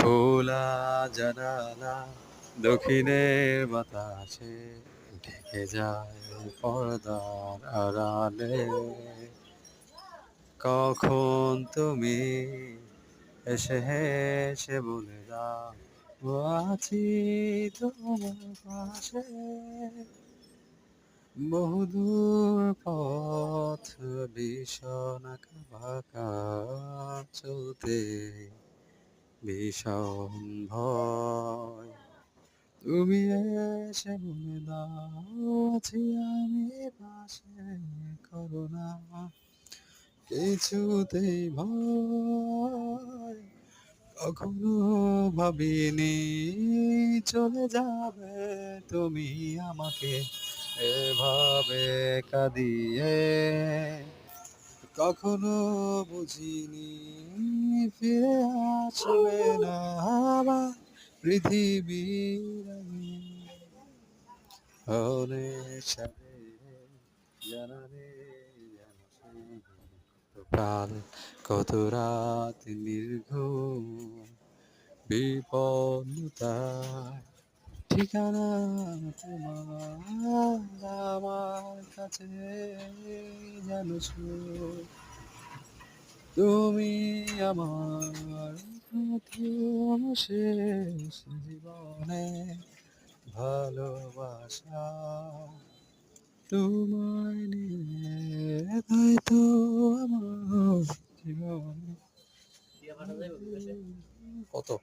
খোলা জানালা দক্ষিণের বাতাসে ঢেকে যায় পর্দার আড়ালে। কখন তুমি এসে হেসে বলে দাও, ও আছি তোমার পাশে। বহুদূর পথ ভীষণ আঁকা বাঁকা, চলতে ভীষণ ভয়। তুমি এসে বলে দাও, আছি আমি পাশে, করো না কিছুতেই ভয়। কখনো ভাবিনি চলে যাবে তুমি আমাকে এভাবে কাঁদিয়ে। কখনো বুঝিনি ফিরে আসবে না আবার পৃথিবীর আগে। অনেক সাথে জানা নেই জানা সেই কাল, কত রাত নির্ঘুম বিপন্নতায়। ঠিকানা তোমার আমার কাছে যেন সুর। তুমি আমার প্রথম শেষ জীবনে ভালোবাসা। তোমায় নিয়ে তাই তো আমার জীবন। কত